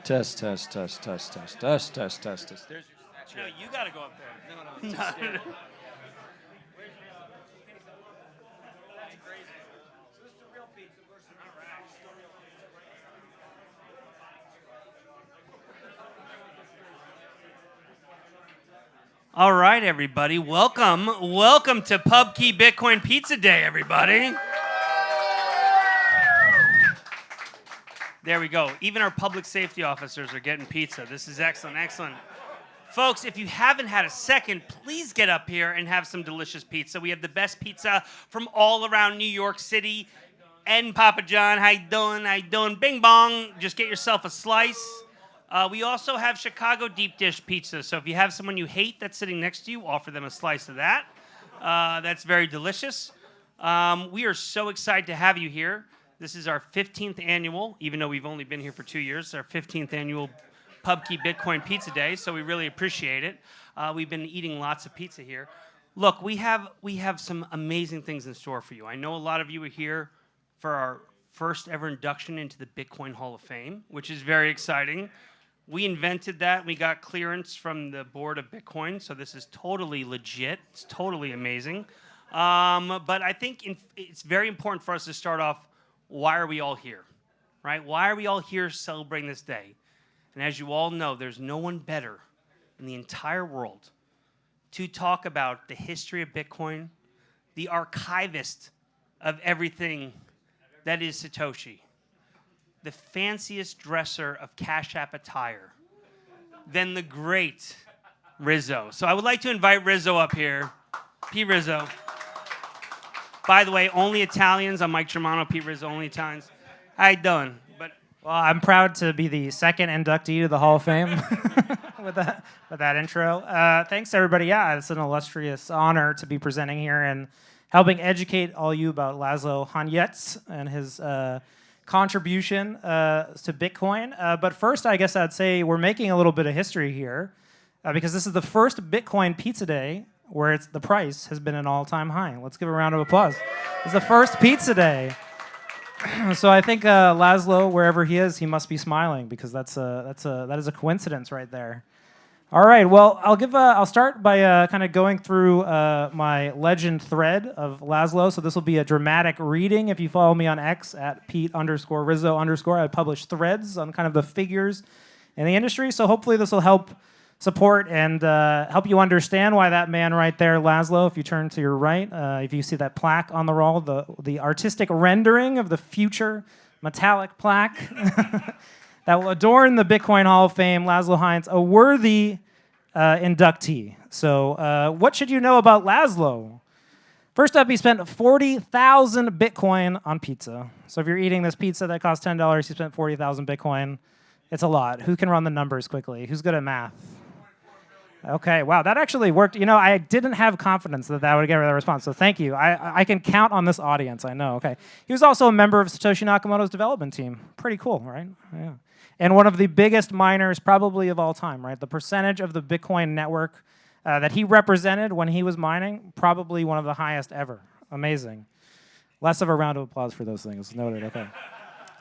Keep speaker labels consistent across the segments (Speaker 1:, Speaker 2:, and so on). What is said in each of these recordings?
Speaker 1: Test, test, test, test, test, test, test, test, test. There's
Speaker 2: No, you got to go up there.
Speaker 1: no, no, it's just,
Speaker 2: All right, everybody. Welcome to PubKey Bitcoin Pizza Day, everybody. There we go. Even our public safety officers are getting pizza. This is excellent, excellent. Folks, if you haven't had a second, please get up here and have some delicious pizza. We have the best pizza from all around New York City. And Papa John, how you doing? How you doing? Bing bong. Just get yourself a slice. We also have Chicago deep dish pizza. So if you have someone you hate that's sitting next to you, offer them a slice of that. That's very delicious. We are so excited to have you here. This is our 15th annual, even though we've only been here for 2 years, our 15th annual PubKey Bitcoin Pizza Day, so we really appreciate it. We've been eating lots of pizza here. Look, we have some amazing things in store for you. I know a lot of you are here for our first ever induction into the Bitcoin Hall of Fame, which is very exciting. We invented that. We got clearance from the board of Bitcoin, so this is totally legit. It's totally amazing. But I think it's very important for us to start off, why are we all here, right? Why are we all here celebrating this day? And as you all know, there's no one better in the entire world to talk about the history of Bitcoin, the archivist of everything that is Satoshi, the fanciest dresser of Cash App attire, than the great Rizzo. So I would like to invite Rizzo up here. P. Rizzo. By the way, only Italians. I'm Mike Germano, Pete Rizzo, only Italians. How you doing?
Speaker 3: Well, I'm proud to be the second inductee to the Hall of Fame with that intro. Thanks, everybody. Yeah, it's an illustrious honor to be presenting here and helping educate all you about Laszlo Hanyecz and his contribution to Bitcoin. But first, I guess I'd say we're making a little bit of history here because this is the first Bitcoin Pizza Day where the price has been an all-time high. Let's give a round of applause. It's the first pizza day. So I think Laszlo, wherever he is, he must be smiling because that is a coincidence right there. All right, well, I'll start by kind of going through my legend thread of Laszlo. So this will be a dramatic reading. If you follow me on X at Pete_Rizzo_, I publish threads on kind of the figures in the industry. So hopefully this will help support and help you understand why that man right there, Laszlo, if you turn to your right, if you see that plaque on the wall, the artistic rendering of the future metallic plaque that will adorn the Bitcoin Hall of Fame, Laszlo Hanyecz, a worthy inductee. So what should you know about Laszlo? First up, he spent 40,000 Bitcoin on pizza. So if you're eating this pizza that costs $10, he spent 40,000 Bitcoin. It's a lot. Who can run the numbers quickly? Who's good at math? Okay, wow, that actually worked. You know, I didn't have confidence that would get a response, so thank you. I can count on this audience, I know, okay. He was also a member of Satoshi Nakamoto's development team. Pretty cool, right? Yeah. And one of the biggest miners probably of all time, right? The percentage of the Bitcoin network that he represented when he was mining, probably one of the highest ever. Amazing. Less of a round of applause for those things, noted, okay.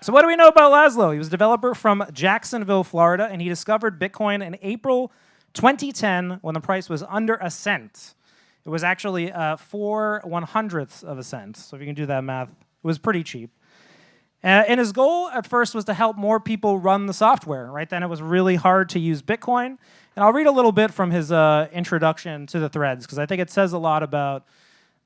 Speaker 3: So what do we know about Laszlo? He was a developer from Jacksonville, Florida, and he discovered Bitcoin in April 2010 when the price was under a cent. It was actually 4/100ths of a cent. So if you can do that math, it was pretty cheap. And his goal at first was to help more people run the software. Right then it was really hard to use Bitcoin. And I'll read a little bit from his introduction to the threads because I think it says a lot about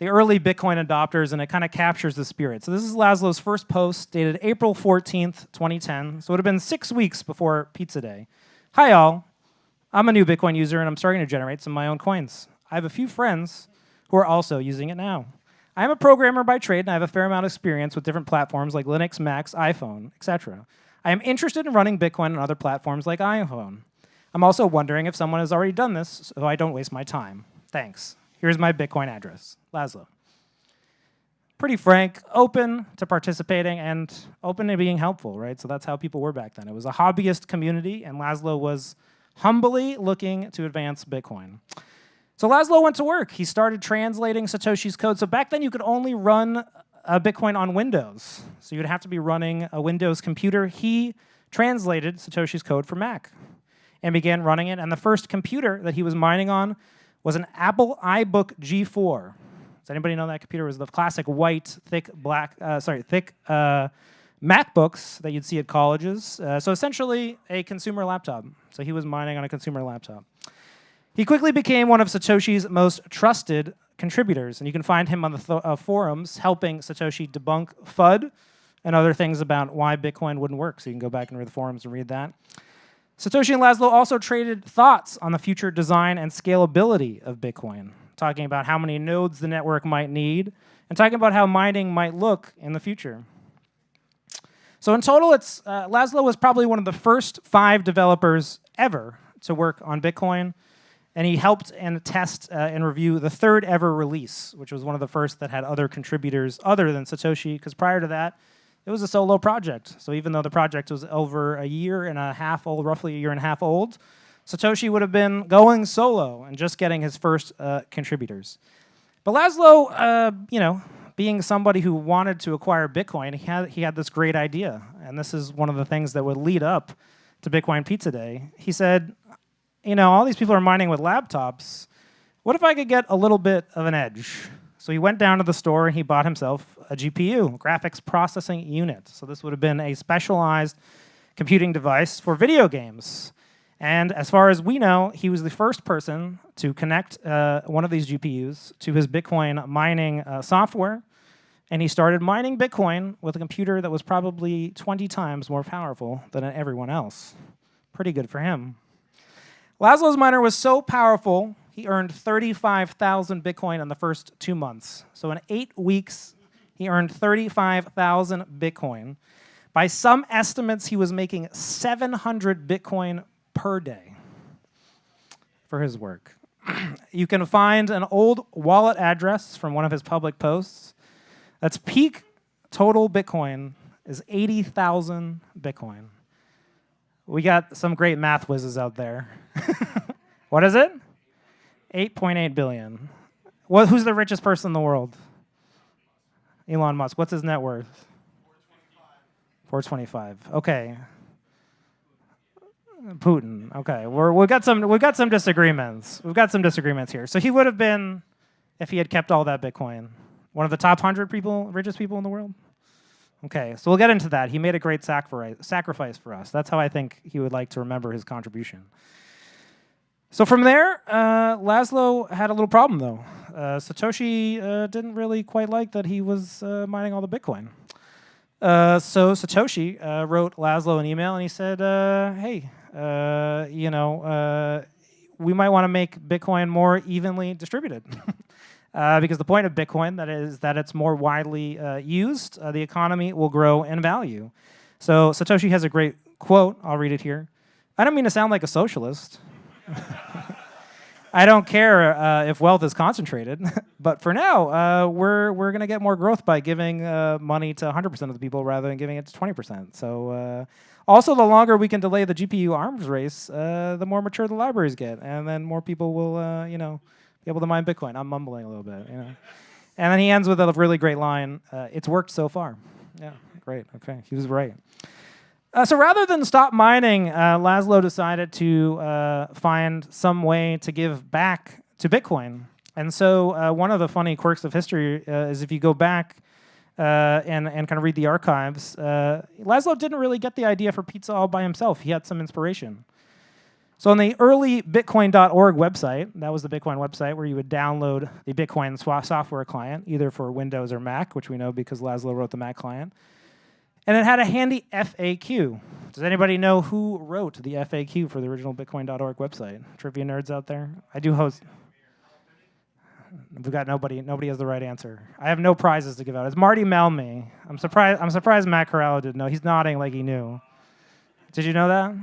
Speaker 3: the early Bitcoin adopters and it kind of captures the spirit. So this is Laszlo's first post dated April 14th, 2010. So it would have been 6 weeks before Pizza Day. Hi all. I'm a new Bitcoin user, and I'm starting to generate some of my own coins. I have a few friends who are also using it now. I am a programmer by trade, and I have a fair amount of experience with different platforms like Linux, Macs, iPhone, etc. I am interested in running Bitcoin on other platforms like iPhone. I'm also wondering if someone has already done this, so I don't waste my time. Thanks. Here's my Bitcoin address. Laszlo. Pretty frank, open to participating, and open to being helpful, right? So that's how people were back then. It was a hobbyist community, and Laszlo was humbly looking to advance Bitcoin. So Laszlo went to work. He started translating Satoshi's code. So back then, you could only run Bitcoin on Windows. So you'd have to be running a Windows computer. He translated Satoshi's code for Mac and began running it. And the first computer that he was mining on was an Apple iBook G4. Does anybody know that computer? It was the classic white, thick MacBooks that you'd see at colleges. So essentially a consumer laptop. So he was mining on a consumer laptop. He quickly became one of Satoshi's most trusted contributors, and you can find him on the forums helping Satoshi debunk FUD and other things about why Bitcoin wouldn't work. So you can go back and read the forums and read that. Satoshi and Laszlo also traded thoughts on the future design and scalability of Bitcoin, talking about how many nodes the network might need, and talking about how mining might look in the future. So in total, Laszlo was probably one of the first 5 developers ever to work on Bitcoin, and he helped and test and review the 3rd ever release, which was one of the first that had other contributors other than Satoshi, because prior to that, it was a solo project. So even though the project was over a year and a half old, roughly a year and a half old, Satoshi would have been going solo and just getting his first contributors. But Laszlo, being somebody who wanted to acquire Bitcoin, he had this great idea. And this is one of the things that would lead up to Bitcoin Pizza Day. He said, all these people are mining with laptops. What if I could get a little bit of an edge? So he went down to the store and he bought himself a GPU, graphics processing unit. So this would have been a specialized computing device for video games. And as far as we know, he was the first person to connect one of these GPUs to his Bitcoin mining software. And he started mining Bitcoin with a computer that was probably 20 times more powerful than everyone else. Pretty good for him. Laszlo's miner was so powerful, he earned 35,000 Bitcoin in the first 2 months. So in 8 weeks, he earned 35,000 Bitcoin. By some estimates, he was making 700 Bitcoin per day for his work. You can find an old wallet address from one of his public posts. That's peak total Bitcoin is 80,000 Bitcoin. We got some great math whizzes out there. What is it? 8.8 billion. Who's the richest person in the world? Elon Musk. What's his net worth? 425. Okay. Putin. Okay. We've got some disagreements. We've got some disagreements here. So he would have been, if he had kept all that Bitcoin, one of the top 100 richest people in the world. Okay, so we'll get into that. He made a great sacrifice for us. That's how I think he would like to remember his contribution. So from there, Laszlo had a little problem, though. Satoshi didn't really quite like that he was mining all the Bitcoin. So Satoshi wrote Laszlo an email, and he said, hey, we might want to make Bitcoin more evenly distributed. Because the point of Bitcoin is that it's more widely used, the economy will grow in value. So Satoshi has a great quote. I'll read it here. I don't mean to sound like a socialist. I don't care if wealth is concentrated, but for now, we're going to get more growth by giving money to 100% of the people rather than giving it to 20%. So also, the longer we can delay the GPU arms race, the more mature the libraries get, and then more people will, be able to mine Bitcoin. I'm mumbling a little bit, And then he ends with a really great line. It's worked so far. Yeah, great. Okay, he was right. So rather than stop mining, Laszlo decided to find some way to give back to Bitcoin. And so one of the funny quirks of history is if you go back and kind of read the archives, Laszlo didn't really get the idea for pizza all by himself. He had some inspiration. So on the early Bitcoin.org website, that was the Bitcoin website where you would download the Bitcoin software client, either for Windows or Mac, which we know because Laszlo wrote the Mac client. And it had a handy FAQ. Does anybody know who wrote the FAQ for the original Bitcoin.org website? Trivia nerds out there? I do host. We've got nobody. Nobody has the right answer. I have no prizes to give out. It's Marty Melmy. I'm surprised Matt Corallo didn't know. He's nodding like he knew. Did you know that,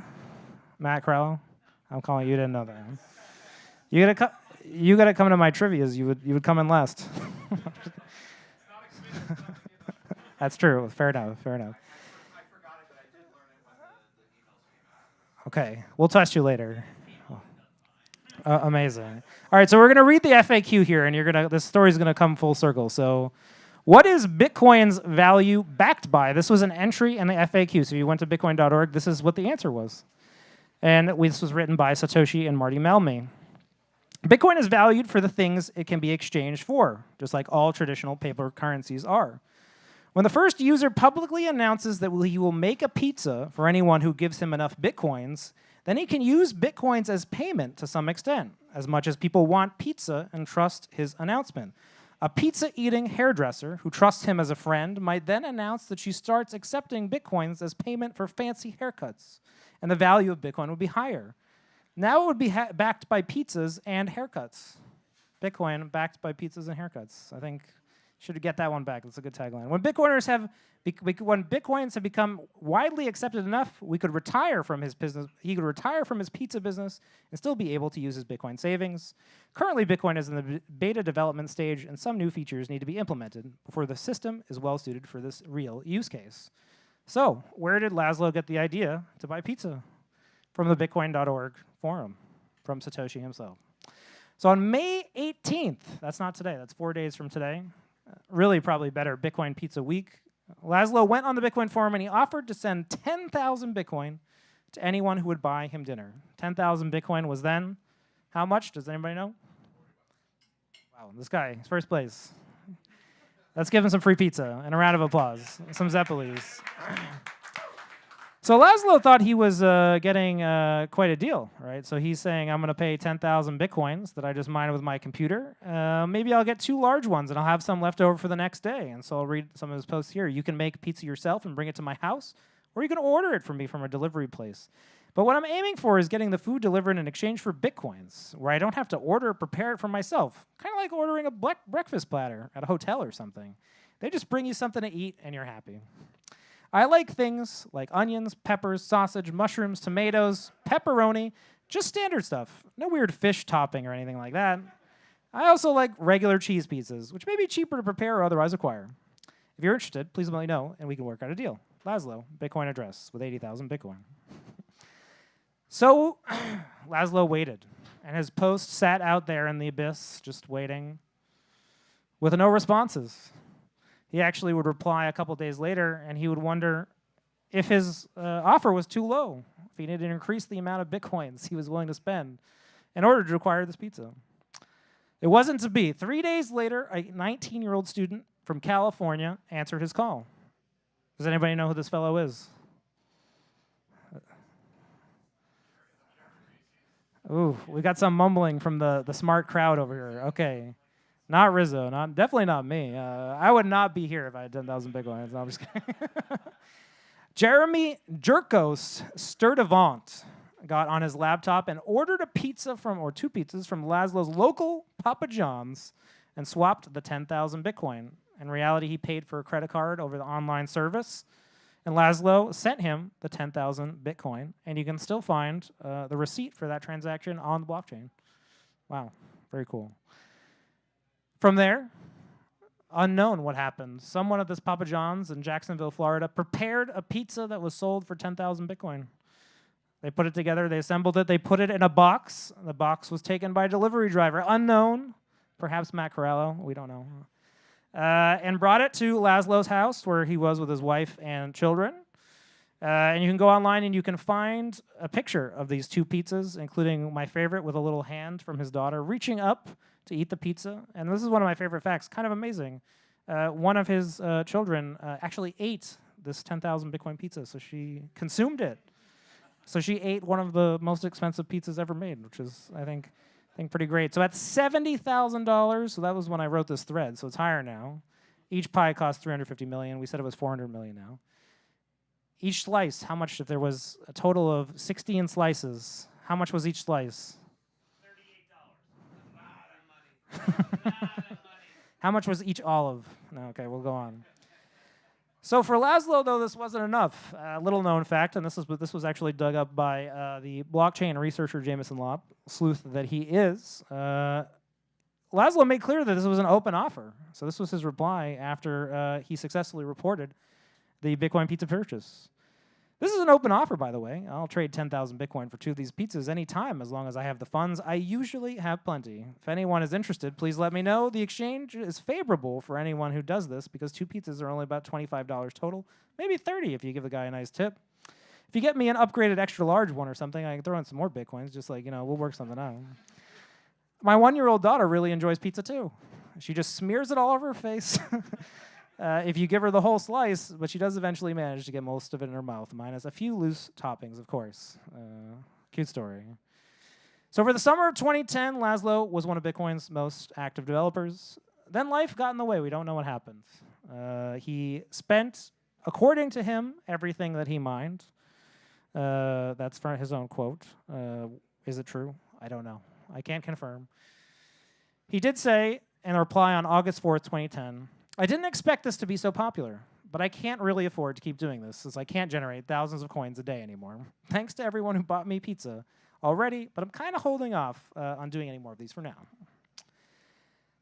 Speaker 3: Matt Corallo? I'm calling you. Didn't know that. You gotta come to my trivias. You would come in last. That's true. Fair enough. I forgot it, but I didn't learn it when the emails. Okay, we'll test you later. Amazing. All right, so we're gonna read the FAQ here, and this story's gonna come full circle. So, what is Bitcoin's value backed by? This was an entry in the FAQ. So you went to bitcoin.org. This is what the answer was, and this was written by Satoshi and Marty Melmy. Bitcoin is valued for the things it can be exchanged for, just like all traditional paper currencies are. When the first user publicly announces that he will make a pizza for anyone who gives him enough Bitcoins, then he can use Bitcoins as payment to some extent, as much as people want pizza and trust his announcement. A pizza-eating hairdresser who trusts him as a friend might then announce that she starts accepting Bitcoins as payment for fancy haircuts, and the value of Bitcoin would be higher. Now it would be backed by pizzas and haircuts. Bitcoin backed by pizzas and haircuts. I think should get that one back. That's a good tagline. When Bitcoins have become widely accepted enough, we could retire from his business. He could retire from his pizza business and still be able to use his Bitcoin savings. Currently, Bitcoin is in the beta development stage, and some new features need to be implemented before the system is well suited for this real use case. So, where did Laszlo get the idea to buy pizza? From the bitcoin.org forum, from Satoshi himself. So on May 18th, that's not today, that's 4 days from today, really probably better, Bitcoin Pizza Week, Laszlo went on the Bitcoin forum and he offered to send 10,000 Bitcoin to anyone who would buy him dinner. 10,000 Bitcoin was then, how much? Does anybody know? Wow, this guy, he's first place. Let's give him some free pizza and a round of applause, some Zeppelis. So Laszlo thought he was getting quite a deal, right? So he's saying, I'm going to pay 10,000 Bitcoins that I just mined with my computer. Maybe I'll get 2 large ones, and I'll have some left over for the next day. And so I'll read some of his posts here. You can make pizza yourself and bring it to my house, or you can order it from me from a delivery place. But what I'm aiming for is getting the food delivered in exchange for Bitcoins, where I don't have to order or prepare it for myself. Kind of like ordering a breakfast platter at a hotel or something. They just bring you something to eat, and you're happy. I like things like onions, peppers, sausage, mushrooms, tomatoes, pepperoni, just standard stuff. No weird fish topping or anything like that. I also like regular cheese pizzas, which may be cheaper to prepare or otherwise acquire. If you're interested, please let me know, and we can work out a deal. Laszlo, Bitcoin address with 80,000 Bitcoin. So Laszlo waited, and his post sat out there in the abyss, just waiting, with no responses. He actually would reply a couple days later, and he would wonder if his offer was too low, if he needed to increase the amount of Bitcoins he was willing to spend in order to acquire this pizza. It wasn't to be. 3 days later, a 19-year-old student from California answered his call. Does anybody know who this fellow is? Ooh, we got some mumbling from the smart crowd over here. Okay. Not Rizzo, definitely not me. I would not be here if I had 10,000 Bitcoins. No, I'm just kidding. Jeremy Jerkos Sturdivant got on his laptop and ordered a pizza or 2 pizzas from Laszlo's local Papa John's and swapped the 10,000 Bitcoin. In reality, he paid for a credit card over the online service, and Laszlo sent him the 10,000 Bitcoin, and you can still find the receipt for that transaction on the blockchain. Wow, very cool. From there, unknown what happened. Someone at this Papa John's in Jacksonville, Florida, prepared a pizza that was sold for 10,000 Bitcoin. They put it together, they assembled it, they put it in a box. The box was taken by a delivery driver, unknown, perhaps Matt Corallo, we don't know, and brought it to Laszlo's house where he was with his wife and children. And you can go online and you can find a picture of these 2 pizzas, including my favorite with a little hand from his daughter reaching up to eat the pizza. And this is one of my favorite facts, kind of amazing. One of his children actually ate this 10,000 Bitcoin pizza, so she consumed it. So she ate one of the most expensive pizzas ever made, which is, I think pretty great. So at $70,000, so that was when I wrote this thread, so it's higher now. Each pie cost $350 million. We said it was $400 million now. Each slice, how much, if there was a total of 16 slices, how much was each slice? How much was each olive? No, okay, we'll go on. So for Laszlo, though, this wasn't enough. Little known fact, and this was actually dug up by the blockchain researcher Jameson Lopp, sleuth that he is. Laszlo made clear that this was an open offer. So this was his reply after he successfully reported the Bitcoin pizza purchase. This is an open offer, by the way. I'll trade 10,000 Bitcoin for 2 of these pizzas anytime as long as I have the funds. I usually have plenty. If anyone is interested, please let me know. The exchange is favorable for anyone who does this because 2 pizzas are only about $25 total, maybe 30 if you give the guy a nice tip. If you get me an upgraded extra large one or something, I can throw in some more Bitcoins, just like, we'll work something out. My 1-year-old daughter really enjoys pizza too. She just smears it all over her face. If you give her the whole slice, but she does eventually manage to get most of it in her mouth, minus a few loose toppings, of course. Cute story. So for the summer of 2010, Laszlo was one of Bitcoin's most active developers. Then life got in the way. We don't know what happened. He spent, according to him, everything that he mined. That's from his own quote. Is it true? I don't know. I can't confirm. He did say, in a reply on August 4th, 2010, I didn't expect this to be so popular, but I can't really afford to keep doing this since I can't generate thousands of coins a day anymore. Thanks to everyone who bought me pizza already, but I'm kind of holding off on doing any more of these for now.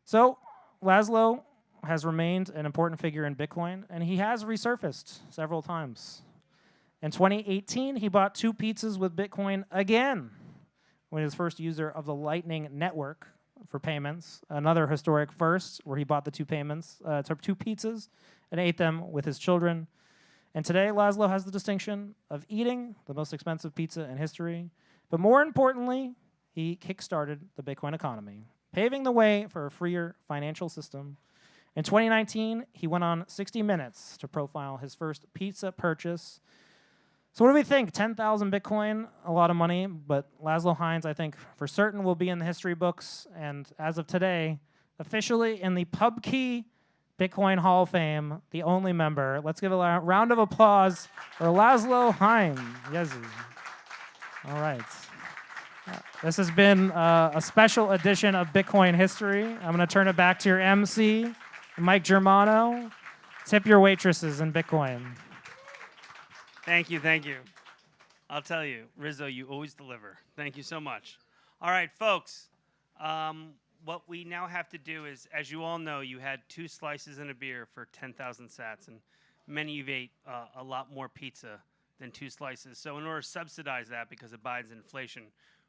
Speaker 3: So Laszlo has remained an important figure in Bitcoin, and he has resurfaced several times. In 2018, he bought 2 pizzas with Bitcoin again when he was first user of the Lightning Network for payments. Another historic first where he bought the 2 payments, took 2 pizzas and ate them with his children. And today, Laszlo has the distinction of eating the most expensive pizza in history. But more importantly, he kickstarted the Bitcoin economy, paving the way for a freer financial system. In 2019, he went on 60 Minutes to profile his first pizza purchase. So what do we think? 10,000 Bitcoin, a lot of money, but Laszlo Hines, I think, for certain will be in the history books, and as of today, officially in the PubKey Bitcoin Hall of Fame, the only member. Let's give a round of applause for Laszlo Hines. Yes. All right. This has been a special edition of Bitcoin History. I'm going to turn it back to your MC, Mike Germano. Tip your waitresses in Bitcoin.
Speaker 2: Thank you, thank you. I'll tell you, Rizzo, you always deliver. Thank you so much. All right, folks, what we now have to do is, as you all know, you had 2 slices and a beer for 10,000 sats, and many of you ate a lot more pizza than 2 slices. So in order to subsidize that, because of Biden's inflation,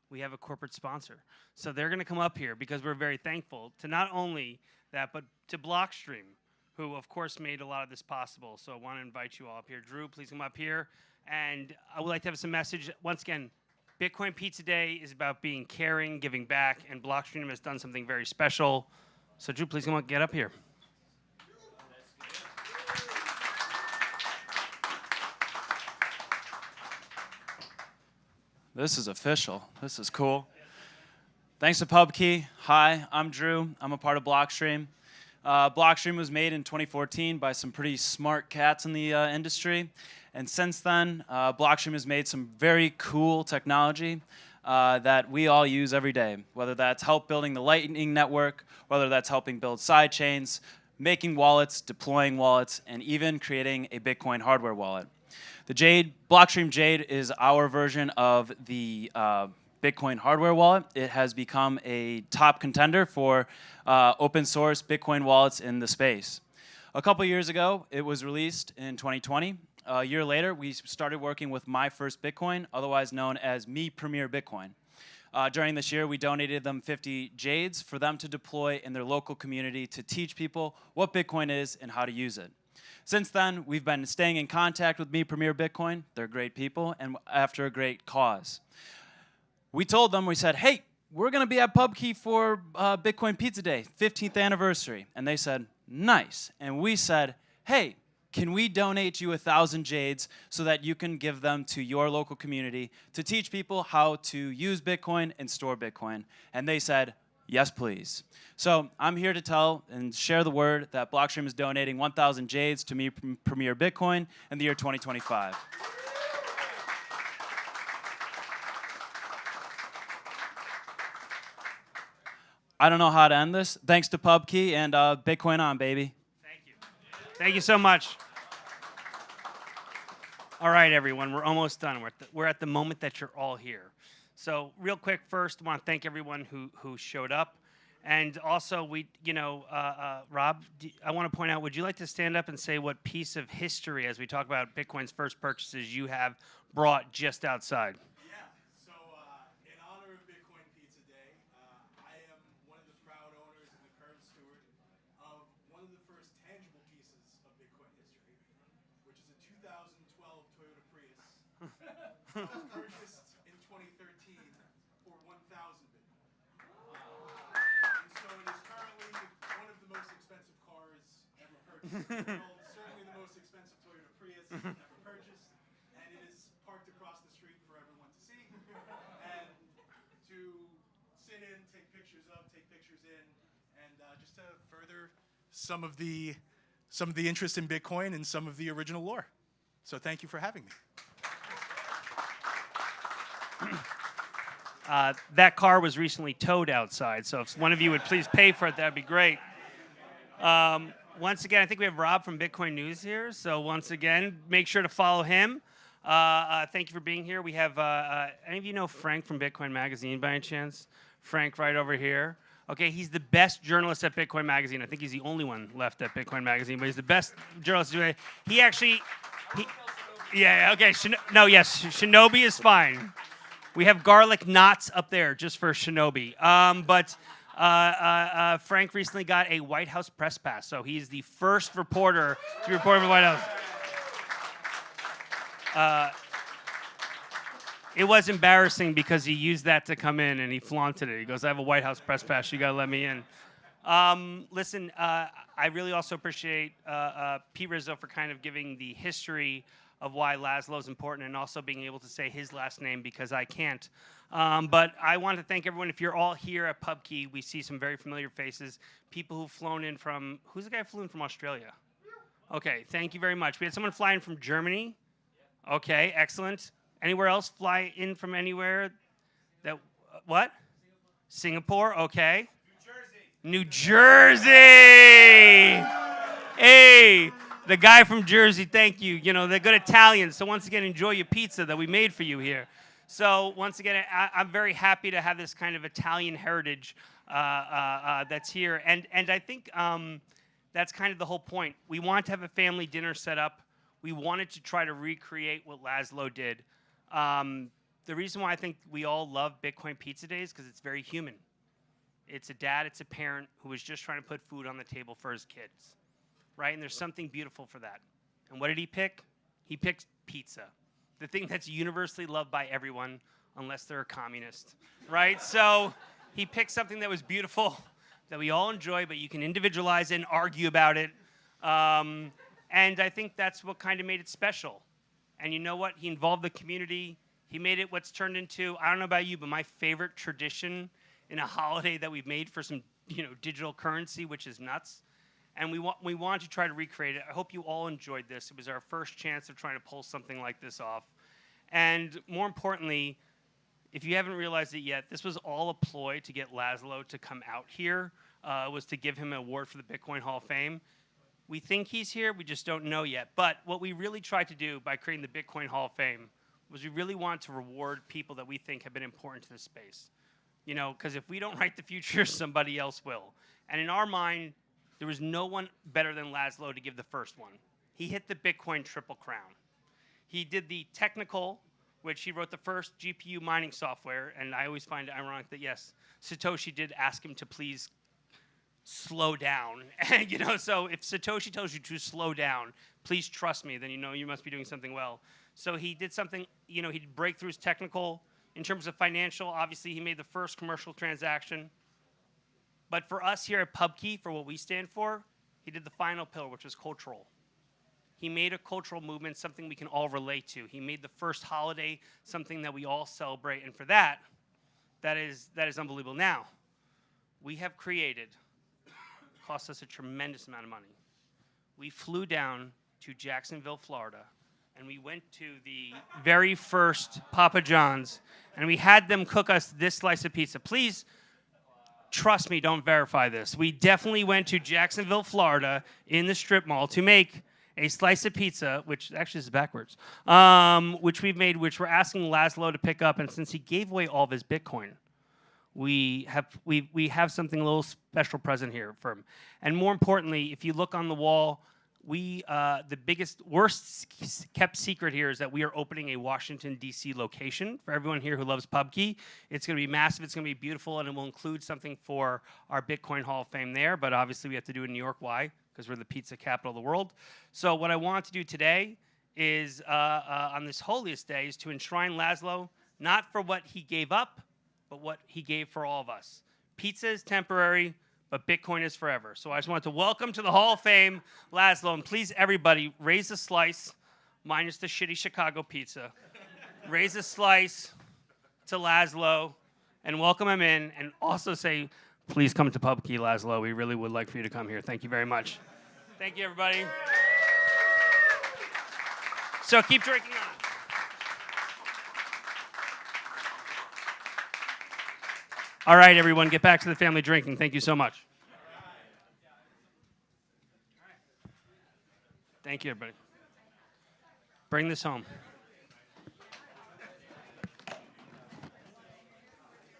Speaker 2: we have a corporate sponsor. So they're going to come up here because we're very thankful to not only that, but to Blockstream, who, of course, made a lot of this possible. So I want to invite you all up here. Drew, please come up here. And I would like to have some message. Once again, Bitcoin Pizza Day is about being caring, giving back, and Blockstream has done something very special. So Drew, please come on, get up here.
Speaker 1: This is official. This is cool. Thanks to PubKey. Hi, I'm Drew. I'm a part of Blockstream. Blockstream was made in 2014 by some pretty smart cats in the industry. And since then, Blockstream has made some very cool technology that we all use every day, whether that's help building the Lightning Network, whether that's helping build side chains, making wallets, deploying wallets, and even creating a Bitcoin hardware wallet. The Jade, Blockstream Jade, is our version of the Bitcoin hardware wallet. It has become a top contender for open source Bitcoin wallets in the space. A couple years ago, it was released in 2020. A year later, we started working with My First Bitcoin, otherwise known as Me Premier Bitcoin. During this year, we donated them 50 Jades for them to deploy in their local community to teach people what Bitcoin is and how to use it. Since then, we've been staying in contact with Me Premier Bitcoin. They're great people and after a great cause. We told them, we said, hey, we're going to be at PubKey for Bitcoin Pizza Day, 15th anniversary. And they said, nice. And we said, hey, can we donate you 1,000 Jades so that you can give them to your local community to teach people how to use Bitcoin and store Bitcoin? And they said, yes, please. So I'm here to tell and share the word that Blockstream is donating 1,000 Jades to Me Premier Bitcoin in the year 2025. I don't know how to end this. Thanks to PubKey and Bitcoin on, baby.
Speaker 2: Thank you. Thank you so much. All right, everyone, we're almost done. We're at the moment that you're all here. So real quick first, I want to thank everyone who showed up. And also, Rob, I want to point out, would you like to stand up and say what piece of history, as we talk about Bitcoin's first purchases, you have brought just outside?
Speaker 4: Yeah, so in honor of Bitcoin Pizza Day, I am one of the proud owners and the current steward of one of the first tangible pieces of Bitcoin history, which is a 2012 Toyota Prius that was purchased in 2013 for 1,000 Bitcoin. And so it is currently one of the most expensive cars ever purchased in the world, certainly the most expensive Toyota Prius ever purchased, and it is parked across the street for everyone to see and to sit in, take pictures in, and just to further some of the interest in Bitcoin and some of the original lore. So thank you for having me.
Speaker 2: That car was recently towed outside, so if one of you would please pay for it, that'd be great. Once again, I think we have Rob from Bitcoin News here, so once again, make sure to follow him. Thank you for being here. We have, any of you know Frank from Bitcoin Magazine by any chance? Frank right over here. Okay, he's the best journalist at Bitcoin Magazine. I think he's the only one left at Bitcoin Magazine, but he's the best journalist. He actually, yeah, okay, yes, Shinobi is fine. We have garlic knots up there just for Shinobi. Frank recently got a White House press pass, so he's the first reporter to report from the White House. It was embarrassing because he used that to come in and he flaunted it. He goes, I have a White House press pass, you gotta let me in. Listen, I really also appreciate Pete Rizzo for kind of giving the history of why Laszlo is important and also being able to say his last name because I can't. But I want to thank everyone. If you're all here at PubKey, we see some very familiar faces. People who've flown in from, who's the guy who flew in from Australia? Okay, thank you very much. We had someone fly in from Germany. Okay, excellent. Anywhere else fly in from anywhere? That what? Singapore, okay. New Jersey! Hey! The guy from Jersey, thank you. You know, they're good Italians, so once again, enjoy your pizza that we made for you here. So once again, I'm very happy to have this kind of Italian heritage that's here. And I think that's kind of the whole point. We want to have a family dinner set up. We wanted to try to recreate what Laszlo did. The reason why I think we all love Bitcoin Pizza Day is because it's very human. It's a dad, it's a parent who was just trying to put food on the table for his kids. Right? And there's something beautiful for that. And what did he pick? He picked pizza, the thing that's universally loved by everyone, unless they're a communist, right? So he picked something that was beautiful, that we all enjoy, but you can individualize it and argue about it. And I think that's what kind of made it special. And you know what? He involved the community. He made it what's turned into, I don't know about you, but my favorite tradition in a holiday that we've made for some, digital currency, which is nuts. And we want to try to recreate it. I hope you all enjoyed this. It was our first chance of trying to pull something like this off. And more importantly, if you haven't realized it yet, this was all a ploy to get Laszlo to come out here. Was to give him an award for the Bitcoin Hall of Fame. We think he's here, we just don't know yet. But what we really tried to do by creating the Bitcoin Hall of Fame was we really want to reward people that we think have been important to this space. Because if we don't write the future, somebody else will. And in our mind, there was no one better than Laszlo to give the first one. He hit the Bitcoin Triple Crown. He did the technical, which he wrote the first GPU mining software, and I always find it ironic that, yes, Satoshi did ask him to please slow down. And, so if Satoshi tells you to slow down, please trust me, then you must be doing something well. So he did something, he did breakthroughs technical. In terms of financial, obviously, he made the first commercial transaction. But for us here at PubKey, for what we stand for, he did the final pillar, which was cultural. He made a cultural movement, something we can all relate to. He made the first holiday something that we all celebrate. And for that is unbelievable. Now, we have created, cost us a tremendous amount of money. We flew down to Jacksonville, Florida, and we went to the very first Papa John's, and we had them cook us this slice of pizza. Please, trust me, don't verify this. We definitely went to Jacksonville, Florida, in the strip mall to make a slice of pizza, which actually is backwards, which we've made, which we're asking Laszlo to pick up. And since he gave away all of his Bitcoin, we have something a little special present here for him. And more importantly, if you look on the wall, the worst kept secret here is that we are opening a Washington, D.C. location for everyone here who loves PubKey. It's going to be massive, it's going to be beautiful, and it will include something for our Bitcoin Hall of Fame there, but obviously we have to do it in New York. Why? Because we're the pizza capital of the world. So what I want to do today is, on this holiest day, is to enshrine Laszlo, not for what he gave up, but what he gave for all of us. Pizza is temporary, but Bitcoin is forever. So I just want to welcome to the Hall of Fame, Laszlo, and please, everybody, raise a slice, minus the shitty Chicago pizza. Raise a slice to Laszlo, and welcome him in, and also say, please come to PubKey, Laszlo. We really would like for you to come here. Thank you very much. Thank you, everybody. So keep drinking on. All right, everyone, get back to the family drinking. Thank you so much. Thank you, everybody. Bring this home.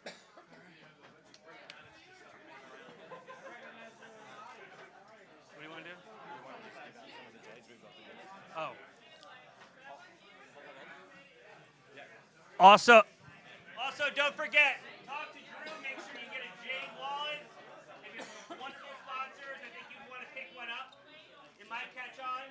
Speaker 2: What do you want to do? Oh. Also, don't forget, talk to Drew. Make sure you get a Jade wallet. If it's one of those sponsors, I think you want to pick one up. It might catch on.